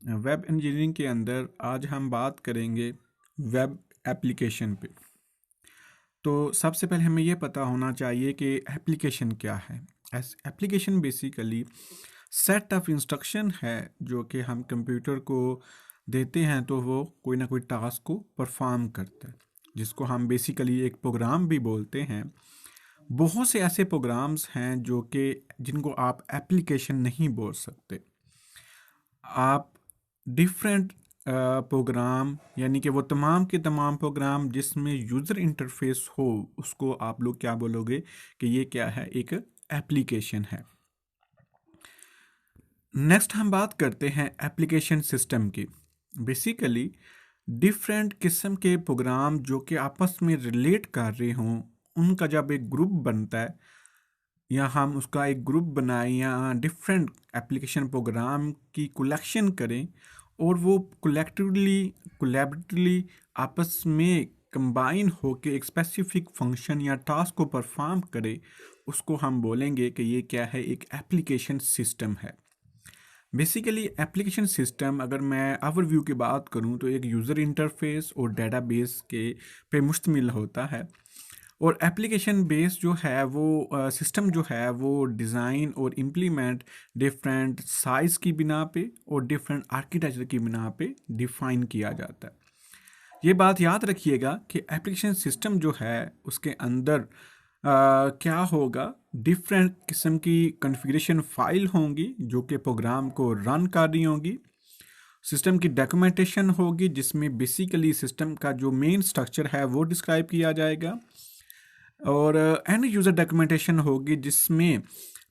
Web engineering के अंदर आज हम बात करेंगे वेब एप्लीकेशन पे। तो सबसे पहले हमें ये पता होना चाहिए कि एप्लीकेशन क्या है। Application basically set of instruction है जो कि हम कंप्यूटर को देते हैं तो वो कोई ना कोई टास्क को परफॉर्म करता है, जिसको हम बेसिकली एक प्रोग्राम भी बोलते हैं। बहुत से ऐसे प्रोग्राम्स हैं जो कि जिनको आप एप्लीकेशन नहीं बोल सकते। आप डिफरेंट प्रोग्राम यानी कि वो तमाम के तमाम प्रोग्राम जिसमें यूज़र इंटरफेस हो उसको आप लोग क्या बोलोगे कि ये क्या है, एक एप्लीकेशन है। नेक्स्ट हम बात करते हैं एप्लीकेशन सिस्टम की। बेसिकली डिफरेंट किस्म के प्रोग्राम जो कि आपस में रिलेट कर रहे हों, उनका जब एक ग्रुप बनता है या हम उसका एक ग्रुप बनाएं या डिफरेंट एप्लीकेशन प्रोग्राम की कलेक्शन करें और वो कोलैबोरेटिवली आपस में कंबाइन होकर एक स्पेसिफिक फंक्शन या टास्क को परफॉर्म करे, उसको हम बोलेंगे कि ये क्या है, एक एप्लीकेशन सिस्टम है। बेसिकली एप्लीकेशन सिस्टम अगर मैं ओवरव्यू की बात करूं तो एक यूज़र इंटरफेस और डेटाबेस के पे मुश्तमिल होता है। और एप्लीकेशन बेस जो है वो सिस्टम जो है वो डिज़ाइन और इम्प्लीमेंट डिफरेंट साइज़ की बिना पे और डिफरेंट आर्किटेक्चर की बिना पे डिफ़ाइन किया जाता है। ये बात याद रखिएगा कि एप्लीकेशन सिस्टम जो है उसके अंदर क्या होगा, डिफरेंट किस्म की कॉन्फ़िगरेशन फाइल होंगी जो कि प्रोग्राम को रन कर रही होंगी। सिस्टम की डॉक्यूमेंटेशन होगी जिसमें बेसिकली सिस्टम का जो मेन स्ट्रक्चर है वो डिस्क्राइब किया जाएगा। और एंड यूज़र डॉक्यूमेंटेशन होगी जिसमें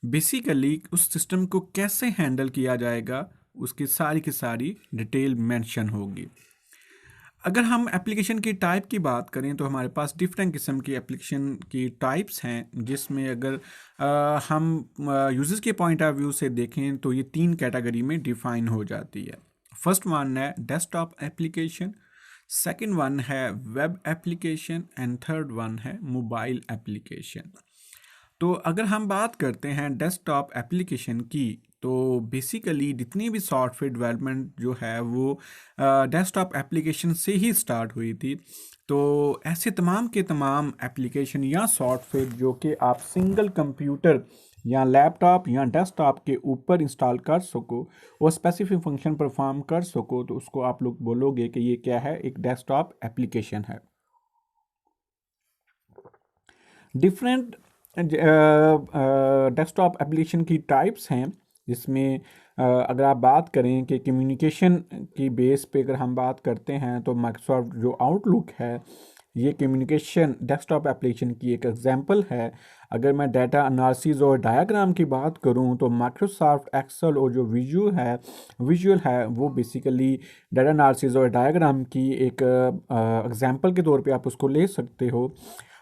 बेसिकली उस सिस्टम को कैसे हैंडल किया जाएगा उसकी सारी की सारी डिटेल मेंशन होगी। अगर हम एप्लीकेशन की टाइप की बात करें तो हमारे पास डिफरेंट किस्म की एप्लीकेशन की टाइप्स हैं, जिसमें अगर हम यूजर्स के पॉइंट ऑफ व्यू से देखें तो ये 3 कैटेगरी में डिफाइन हो जाती है। फर्स्ट वन है डेस्कटॉप एप्लीकेशन, सेकंड वन है web application and third one है मोबाइल एप्लीकेशन। तो अगर हम बात करते हैं डेस्कटॉप एप्लीकेशन की तो बेसिकली जितनी भी सॉफ्टवेयर डेवलपमेंट जो है वो डेस्कटॉप एप्लीकेशन से ही स्टार्ट हुई थी। तो ऐसे तमाम के तमाम एप्लीकेशन या सॉफ्टवेयर जो कि आप सिंगल कंप्यूटर या लैपटॉप या डेस्कटॉप के ऊपर इंस्टॉल कर सको और स्पेसिफिक फंक्शन परफॉर्म कर सको, तो उसको आप लोग बोलोगे कि ये क्या है, एक डेस्कटॉप एप्लीकेशन है। डिफरेंट डेस्कटॉप एप्लीकेशन की टाइप्स हैं, जिसमें अगर आप बात करें कि कम्युनिकेशन की बेस पे अगर हम बात करते हैं तो माइक्रोसॉफ्ट जो आउटलुक है ये कम्युनिकेशन डेस्कटॉप एप्लीकेशन की एक एग्जांपल है। अगर मैं डाटा एनालिसिस और डायग्राम की बात करूं तो माइक्रोसॉफ्ट एक्सेल और जो विजुअल है वो बेसिकली डाटा एनालिसिस और डायग्राम की एक एग्जांपल के तौर पे आप उसको ले सकते हो।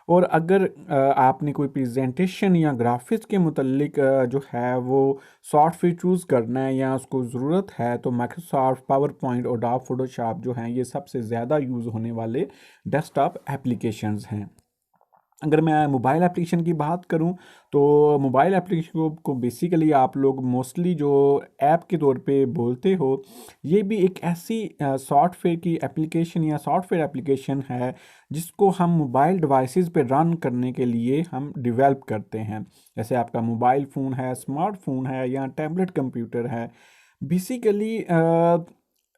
और अगर आपने कोई प्रेजेंटेशन या ग्राफिक्स के मुतल्लिक जो है वो सॉफ्टवेयर चूज़ करना है या उसको ज़रूरत है तो माइक्रोसॉफ्ट पावर पॉइंट और डॉट फोटोशॉप जो हैं ये सबसे ज़्यादा यूज़ होने वाले डेस्कटॉप एप्लीकेशंस हैं। अगर मैं मोबाइल एप्लीकेशन की बात करूं तो मोबाइल एप्लीकेशन को बेसिकली आप लोग मोस्टली जो ऐप के तौर पे बोलते हो, ये भी एक ऐसी सॉफ्टवेयर की एप्लीकेशन या सॉफ्टवेयर एप्लीकेशन है जिसको हम मोबाइल डिवाइसेस पे रन करने के लिए हम डेवलप करते हैं। जैसे आपका मोबाइल फ़ोन है, स्मार्टफोन है या टैबलेट कंप्यूटर है। बेसिकली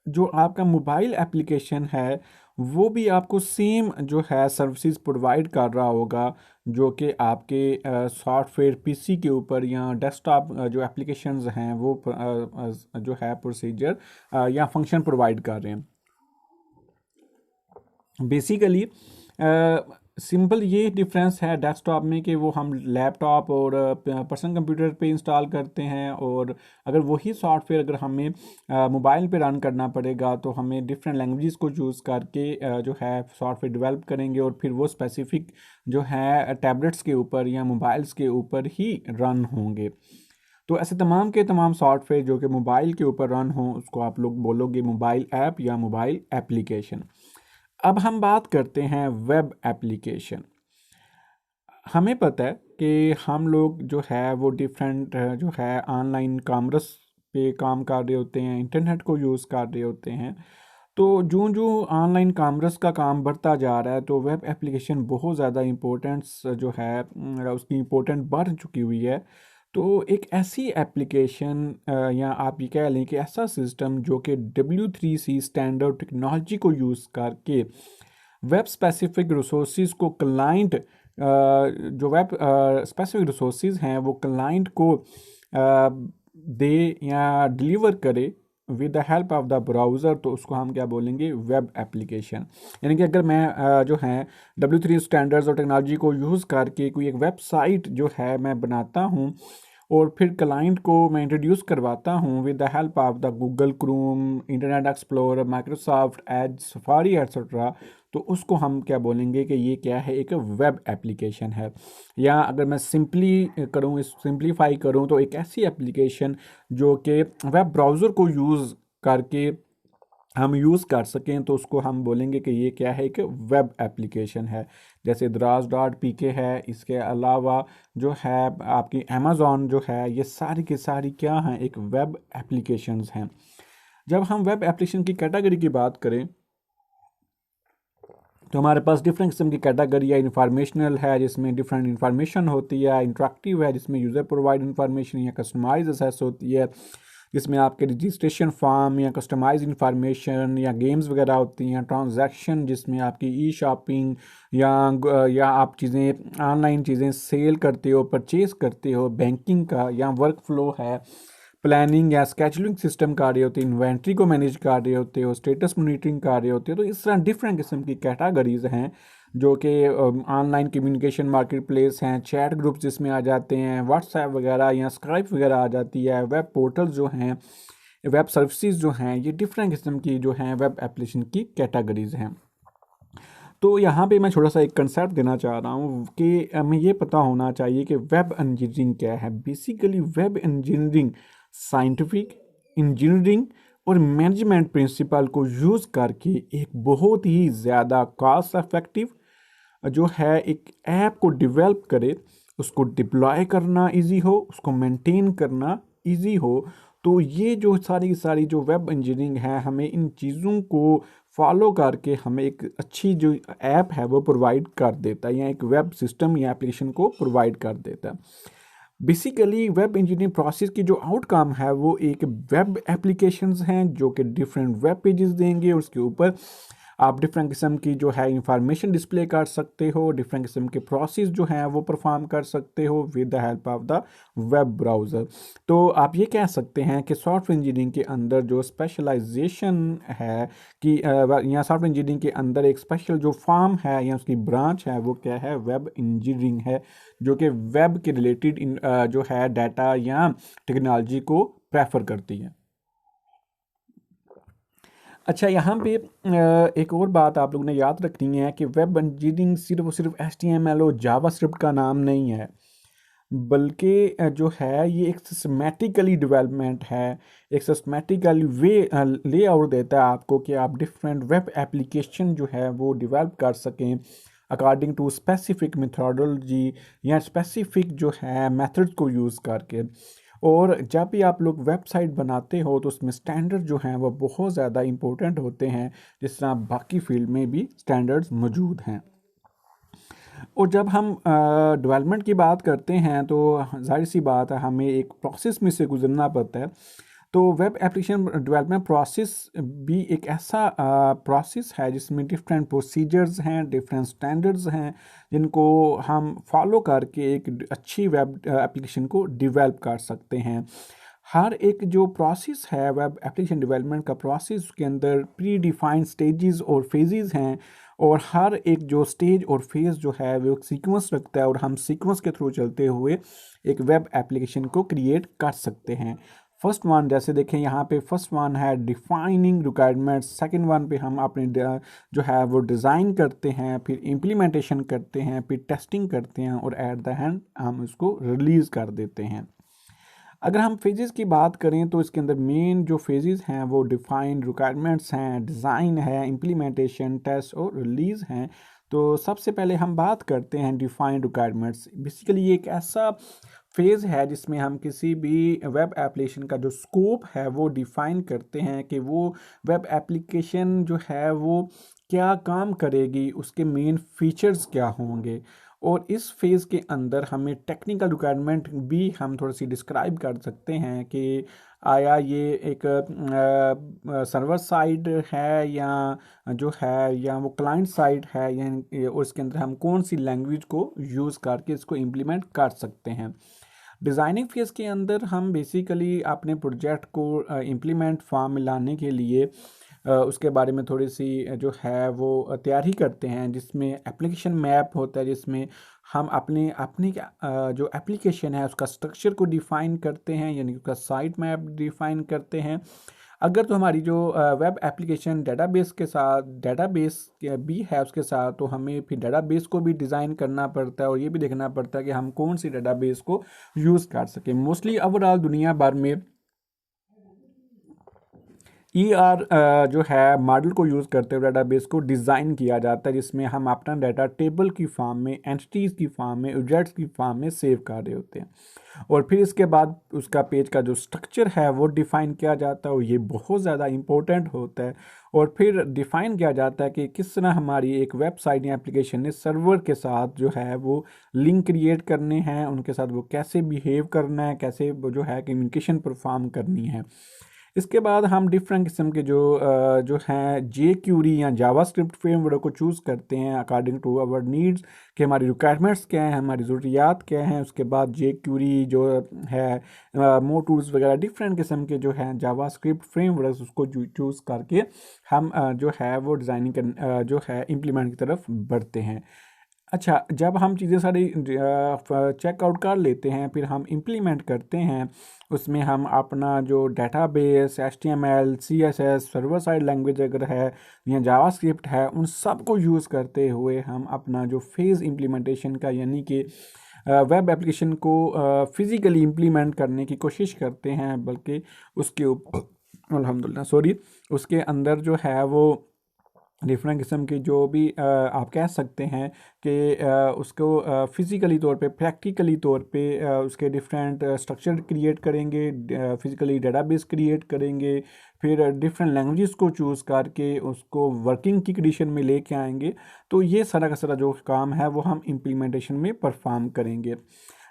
जो आपका मोबाइल एप्लीकेशन है वो भी आपको सेम जो है सर्विसेज प्रोवाइड कर रहा होगा जो कि आपके सॉफ्टवेयर पीसी के ऊपर या डेस्कटॉप जो एप्लीकेशंस हैं वो जो है प्रोसीजर या फंक्शन प्रोवाइड कर रहे हैं। बेसिकली सिंपल ये डिफरेंस है डेस्कटॉप में कि वो हम लैपटॉप और पर्सनल कंप्यूटर पे इंस्टॉल करते हैं, और अगर वही सॉफ्टवेयर अगर हमें मोबाइल पे रन करना पड़ेगा तो हमें डिफरेंट लैंग्वेजेस को चूज़ करके जो है सॉफ्टवेयर डेवलप करेंगे और फिर वो स्पेसिफिक जो है टैबलेट्स के ऊपर या मोबाइल्स के ऊपर ही रन होंगे। तो ऐसे तमाम के तमाम सॉफ्टवेयर जो कि मोबाइल के ऊपर रन हों उसको आप लोग बोलोगे मोबाइल ऐप या मोबाइल एप्लीकेशन। अब हम बात करते हैं वेब एप्लीकेशन। हमें पता है कि हम लोग जो है वो डिफरेंट जो है ऑनलाइन कॉमर्स पे काम कर रहे होते हैं, इंटरनेट को यूज़ कर रहे होते हैं। तो जो जो ऑनलाइन कॉमर्स का काम बढ़ता जा रहा है तो वेब एप्लीकेशन बहुत ज़्यादा इम्पोर्टेंस जो है उसकी इम्पोर्टेंट बढ़ चुकी हुई है। तो एक ऐसी एप्लीकेशन या आप ये कह लें कि ऐसा सिस्टम जो कि W3C स्टैंडर्ड टेक्नोलॉजी को यूज़ करके वेब स्पेसिफिक रिसोर्सेज को क्लाइंट जो वेब स्पेसिफिक रिसोर्सेज हैं वो क्लाइंट को दे या डिलीवर करे with the help of the browser, तो उसको हम क्या बोलेंगे, वेब एप्लीकेशन। यानी कि अगर मैं जो है W3 स्टैंडर्ड्स और टेक्नोलॉजी को यूज़ करके कोई एक वेबसाइट जो है मैं बनाता हूँ और फिर क्लाइंट को मैं इंट्रोड्यूस करवाता हूँ with the help of the Google Chrome, internet explorer, Microsoft Edge, safari etcetera, तो उसको हम क्या बोलेंगे कि ये क्या है, एक वेब एप्लीकेशन है। या अगर मैं सिंप्लीफाई करूँ तो एक ऐसी एप्लीकेशन जो कि वेब ब्राउज़र को यूज़ करके हम यूज़ कर सकें तो उसको हम बोलेंगे कि ये क्या है, एक वेब एप्लीकेशन है। जैसे Draaz.pk है, इसके अलावा जो है आपकी अमेज़ॉन जो है, ये सारी की सारी क्या हैं, एक वेब एप्लीकेशंस हैं। जब हम वेब एप्लीकेशन की कैटेगरी की बात करें तो हमारे पास डिफरेंट किस्म की कैटेगरी है। इंफॉर्मेशनल है जिसमें डिफरेंट इंफॉर्मेशन होती है, इंटरेक्टिव है जिसमें यूज़र प्रोवाइड इंफॉर्मेशन या कस्टमाइज असेस होती है, जिसमें आपके रजिस्ट्रेशन फॉर्म या कस्टमाइज इंफॉर्मेशन या गेम्स वगैरह होती हैं, ट्रांजैक्शन जिसमें आपकी ई शॉपिंग या आप चीज़ें ऑनलाइन चीज़ें सेल करते हो, परचेज करते हो, बैंकिंग का या वर्क फ्लो है, प्लानिंग या स्केजुलिंग सिस्टम कर रहे होते हो, इन्वेंट्री को मैनेज कर रहे होते हो, स्टेटस मॉनिटरिंग कर रहे होते हो। तो इस तरह डिफरेंट किस्म की कैटेगरीज हैं जो कि ऑनलाइन कम्युनिकेशन मार्केट प्लेस हैं, चैट ग्रुप्स जिसमें आ जाते हैं, व्हाट्सएप वगैरह या स्काइप वगैरह आ जाती है, वेब पोर्टल्स जो हैं, वेब सर्विसेज जो हैं, ये डिफरेंट किस्म की जो हैं वेब एप्लीकेशन की कैटेगरीज हैं। तो यहाँ पे मैं थोड़ा सा एक कंसेप्ट देना चाह रहा हूँ कि हमें ये पता होना चाहिए कि वेब इंजीनियरिंग क्या है। Basically web engineering scientific engineering और मैनेजमेंट प्रिंसिपल को यूज़ करके एक बहुत ही ज़्यादा कॉस्ट इफेक्टिव जो है एक ऐप को डेवलप करे, उसको डिप्लॉय करना इजी हो, उसको मेंटेन करना इजी हो। तो ये जो सारी की सारी जो वेब इंजीनियरिंग है, हमें इन चीज़ों को फॉलो करके हमें एक अच्छी जो ऐप है वो प्रोवाइड कर देता है, या एक वेब सिस्टम या एप्लीकेशन को प्रोवाइड कर देता है। बेसिकली वेब इंजीनियरिंग प्रोसेस की जो आउटकम है वो एक वेब एप्लीकेशंस हैं जो कि डिफरेंट वेब पेजेस देंगे, और उसके ऊपर आप डिफरेंट किस्म की जो है इंफॉर्मेशन डिस्प्ले कर सकते हो, डिफरेंट किस्म के प्रोसेस जो हैं वो परफॉर्म कर सकते हो with the help of the web browser. तो आप ये कह सकते हैं कि सॉफ्टवेयर इंजीनियरिंग के अंदर जो स्पेशलाइजेशन है कि या सॉफ्टवेयर इंजीनियरिंग के अंदर एक स्पेशल जो फॉर्म है या उसकी ब्रांच है वो क्या है, वेब इंजीनियरिंग है, जो कि वेब के रिलेटेड जो है डाटा या टेक्नोलॉजी को प्रेफर करती है। अच्छा, यहाँ पे एक और बात आप लोगों ने याद रखनी है कि वेब इंजीनियरिंग सिर्फ और सिर्फ HTML और जावास्क्रिप्ट का नाम नहीं है, बल्कि जो है ये एक सिस्टमेटिकली डेवलपमेंट है, एक सिस्टमेटिकली वे लेआउट देता है आपको कि आप डिफरेंट वेब एप्लीकेशन जो है वो डेवलप कर सकें अकॉर्डिंग टू स्पेसिफिक मेथोडोलॉजी या स्पेसिफिक जो है मेथड्स को यूज़ करके। और जब भी आप लोग वेबसाइट बनाते हो तो उसमें स्टैंडर्ड जो हैं वो बहुत ज़्यादा इम्पोर्टेंट होते हैं, जिस तरह बाकी फील्ड में भी स्टैंडर्ड्स मौजूद हैं। और जब हम डेवलपमेंट की बात करते हैं तो जाहिर सी बात है हमें एक प्रोसेस में से गुजरना पड़ता है। तो वेब एप्लीकेशन डेवलपमेंट प्रोसेस भी एक ऐसा प्रोसेस है जिसमें डिफरेंट प्रोसीजर्स हैं, डिफरेंट स्टैंडर्ड्स हैं, जिनको हम फॉलो करके एक अच्छी वेब एप्लीकेशन को डेवलप कर सकते हैं। हर एक जो प्रोसेस है वेब एप्लीकेशन डेवलपमेंट का प्रोसेस, उसके अंदर प्री डिफाइंड स्टेजेस और फेजेस हैं, और हर एक जो स्टेज और फेज जो है वो एक सीक्वेंस रखता है, और हम सीक्वेंस के थ्रू चलते हुए एक वेब एप्लीकेशन को क्रिएट कर सकते हैं। फर्स्ट वन जैसे देखें यहाँ पे, फर्स्ट वन है डिफाइनिंग रिक्वायरमेंट्स, सेकंड वन पे हम अपने जो है वो डिज़ाइन करते हैं, फिर इम्प्लीमेंटेशन करते हैं, फिर टेस्टिंग करते हैं, और एट द एंड हम इसको रिलीज़ कर देते हैं। अगर हम फेजेस की बात करें तो इसके अंदर मेन जो फेजेस हैं वो डिफाइन रिक्वायरमेंट्स हैं, डिज़ाइन है, इम्प्लीमेंटेशन, टेस्ट और रिलीज़ हैं। तो सबसे पहले हम बात करते हैं डिफाइंड रिक्वायरमेंट्स। बेसिकली ये एक ऐसा फेज़ है जिसमें हम किसी भी वेब एप्लीकेशन का जो स्कोप है वो डिफ़ाइन करते हैं कि वो वेब एप्लीकेशन जो है वो क्या काम करेगी, उसके मेन फीचर्स क्या होंगे। और इस फेज़ के अंदर हमें टेक्निकल रिक्वायरमेंट भी हम थोड़ी सी डिस्क्राइब कर सकते हैं कि आया ये एक सर्वर साइड है या जो है या वो क्लाइंट साइड है या और इसके अंदर हम कौन सी लैंग्वेज को यूज़ करके इसको इम्प्लीमेंट कर सकते हैं। डिज़ाइनिंग फेज़ के अंदर हम बेसिकली अपने प्रोजेक्ट को इम्प्लीमेंट फॉर्म में लाने के लिए उसके बारे में थोड़ी सी जो है वो तैयारी करते हैं, जिसमें एप्लीकेशन मैप होता है, जिसमें हम अपने अपनी जो एप्लीकेशन है उसका स्ट्रक्चर को डिफ़ाइन करते हैं, यानी उसका साइट मैप डिफ़ाइन करते हैं। अगर तो हमारी जो वेब एप्लीकेशन डेटाबेस के साथ डेटाबेस भी है उसके साथ, तो हमें फिर डेटाबेस को भी डिज़ाइन करना पड़ता है और ये भी देखना पड़ता है कि हम कौन सी डेटाबेस को यूज़ कर सकें। मोस्टली ओवरऑल दुनिया भर में जो है मॉडल को यूज़ करते हुए डेटाबेस को डिज़ाइन किया जाता है, जिसमें हम अपना डाटा टेबल की फॉर्म में, एंटिटीज़ की फॉर्म में, ऑब्जेक्ट्स की फॉर्म में सेव कर रहे होते हैं। और फिर इसके बाद उसका पेज का जो स्ट्रक्चर है वो डिफ़ाइन किया जाता है और ये बहुत ज़्यादा इम्पोर्टेंट होता है। और फिर डिफ़ाइन किया जाता है कि किस तरह हमारी एक वेबसाइट या एप्लीकेशन ने सर्वर के साथ जो है वो लिंक क्रिएट करने हैं, उनके साथ वो कैसे बिहेव करना है, कैसे वो जो है कम्युनिकेशन परफॉर्म करनी है। इसके बाद हम डिफरेंट किस्म के जो हैं जे क्यूरी या जावास्क्रिप्ट फ्रेमवर्क को चूज़ करते हैं अकॉर्डिंग टू आवर नीड्स, कि हमारी रिक्वायरमेंट्स क्या हैं, हमारी ज़रूरियात क्या हैं। उसके बाद जे क्यूरी जो है मोटूल्स वगैरह डिफरेंट किस्म के जो हैं जावास्क्रिप्ट फ्रेमवर्क उसको चूज़ करके हम जो है वो डिज़ाइनिंग जो है इम्प्लीमेंट की तरफ बढ़ते हैं। अच्छा, जब हम चीज़ें सारी चेकआउट कर लेते हैं, फिर हम इम्प्लीमेंट करते हैं। उसमें हम अपना जो database, HTML, CSS, server side language अगर है या जावास्क्रिप्ट है, उन सब को यूज़ करते हुए हम अपना जो फेज़ इम्प्लीमेंटेशन का, यानी कि वेब एप्लीकेशन को फिज़िकली इम्प्लीमेंट करने की कोशिश करते हैं। बल्कि उसके ऊपर अल्हम्दुलिल्लाह सॉरी उसके अंदर जो है वो डिफरेंट किस्म की जो भी आप कह सकते हैं कि उसको फिज़िकली तौर पे, प्रैक्टिकली तौर पे उसके डिफरेंट स्ट्रक्चर क्रिएट करेंगे, फिज़िकली डेटाबेस क्रिएट करेंगे, फिर डिफरेंट लैंग्वेजेस को चूज़ करके उसको वर्किंग की कंडीशन में लेके आएंगे। तो ये सारा का सारा जो काम है वो हम इम्प्लीमेंटेशन में परफॉर्म करेंगे।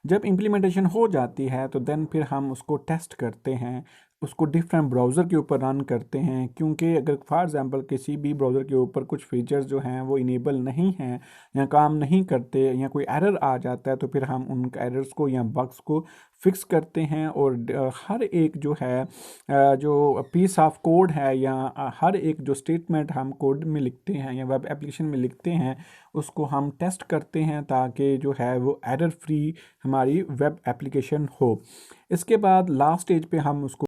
जब इम्प्लीमेंटेशन हो जाती है तो देन फिर हम उसको टेस्ट करते हैं, उसको डिफरेंट ब्राउज़र के ऊपर रन करते हैं। क्योंकि अगर फॉर एग्ज़ाम्पल किसी भी ब्राउज़र के ऊपर कुछ फीचर्स जो हैं वो इनेबल नहीं हैं या काम नहीं करते या कोई एरर आ जाता है, तो फिर हम उन एरर्स को या बग्स को फिक्स करते हैं। और हर एक जो है जो पीस ऑफ कोड है या हर एक जो स्टेटमेंट हम कोड में लिखते हैं या वेब एप्लीकेशन में लिखते हैं, उसको हम टेस्ट करते हैं ताकि जो है वो एरर फ्री हमारी वेब एप्लीकेशन हो। इसके बाद लास्ट स्टेज पे हम उसको